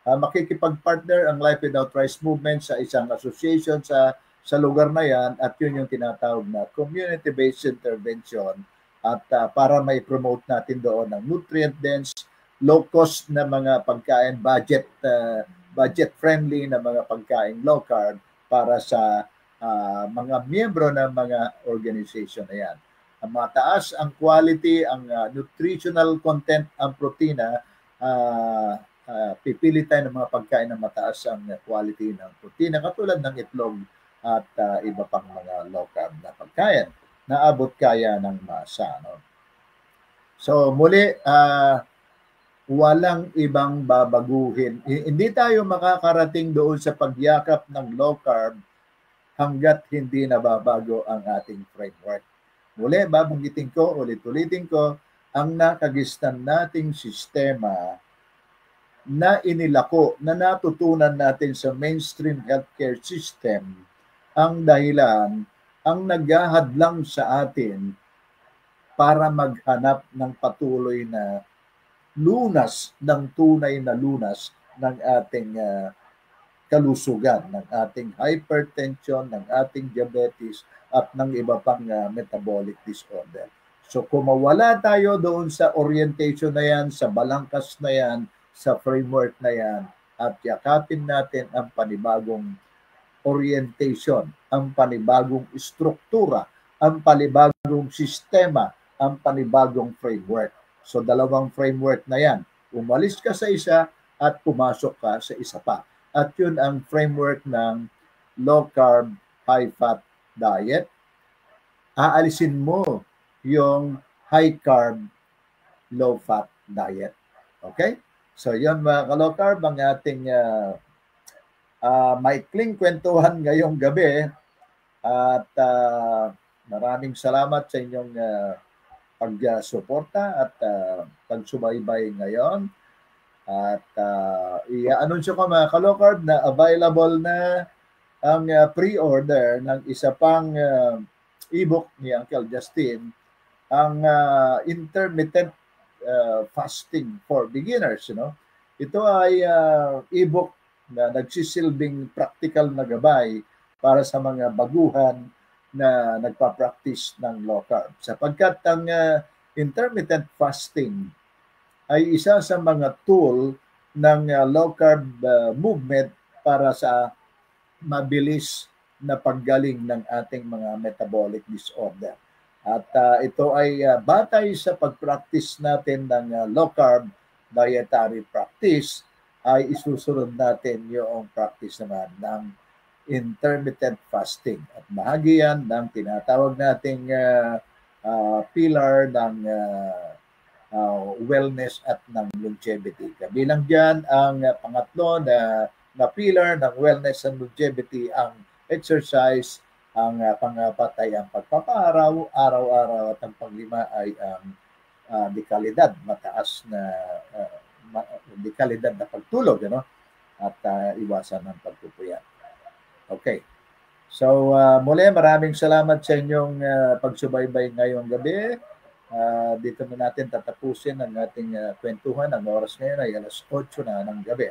Makikipag-partner ang Life Without Rice Movement sa isang association sa lugar na yan, at yun yung tinatawag na community-based intervention, at para may promote natin doon ng nutrient-dense, low-cost na mga pagkain, budget-friendly na mga pagkain low carb para sa mga miyembro ng mga organization na yan. Mataas ang quality, ang nutritional content, ang protina, pipili tayo ng mga pagkain na mataas ang quality ng protina, katulad ng itlog at iba pang mga low carb na pagkain na abot kaya ng masa. No? So muli, walang ibang babaguhin. Hindi tayo makakarating doon sa pagyakap ng low carb hanggat hindi nababago ang ating framework. Muli, babanggitin ko, ulit-ulitin ko, ang nakagisnan nating sistema na inilako, na natutunan natin sa mainstream healthcare system, ang dahilan, ang naghahadlang sa atin para maghanap ng patuloy na lunas, ng tunay na lunas ng ating kalusugan, ng ating hypertension, ng ating diabetes, at ng iba pang metabolic disorder. So kung mawala tayo doon sa orientation na yan, sa balangkas na yan, sa framework na yan, at yakapin natin ang panibagong orientation, ang panibagong struktura, ang panibagong sistema, ang panibagong framework. So dalawang framework na yan. Umalis ka sa isa at pumasok ka sa isa pa. At yun ang framework ng low carb, high fat diet. Aalisin mo yung high carb, low fat diet. Okay? So yun mga ka-low carb, ang ating maikling kwentuhan ngayong gabi. At maraming salamat sa inyong pagsuporta at pagsubaybay ngayon. At i-anunsyo ko mga ka-low carb na available na ang pre-order ng isa pang ebook ni Uncle Justin, ang intermittent fasting for beginners. Ito ay ebook na nagsisilbing practical na gabay para sa mga baguhan na nagpa-practice ng low carb. Sapagkat ang intermittent fasting ay isa sa mga tool ng low carb movement para sa mabilis na paggaling ng ating mga metabolic disorder. At ito ay batay sa pag-practice natin ng low carb dietary practice, ay isusunod natin yung practice naman ng intermittent fasting. At bahagi yan ng tinatawag nating pillar ng wellness at ng longevity. Kabilang dyan ang pangatlo na pillar ng wellness and longevity, ang exercise. Ang pangapat ay ang pagpapaaraw, araw-araw, at ang panglima ay ang di kalidad, mataas na di kalidad na pagtulog, at iwasan ng pagpupuyat. Okay. So, muli maraming salamat sa inyong pagsubaybay ngayong gabi. Dito na natin tatapusin ang ating kwentuhan. Ang oras ngayon ay alas 8 na ng gabi.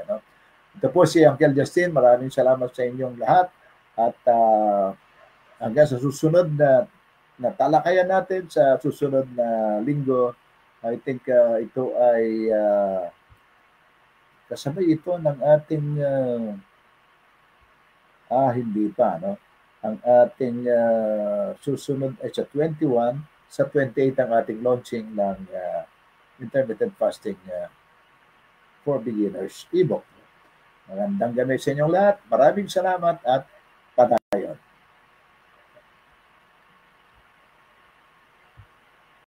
Ito po si Uncle Justin. Maraming salamat sa inyong lahat. At hanggang sa susunod na talakayan natin sa susunod na linggo, I think ito ay kasabay ito ng ating hindi pa, ang ating susunod ay sa 21, sa 28 ang ating launching ng intermittent fasting for beginners ebook. Magandang gabi sa inyong lahat. Maraming salamat at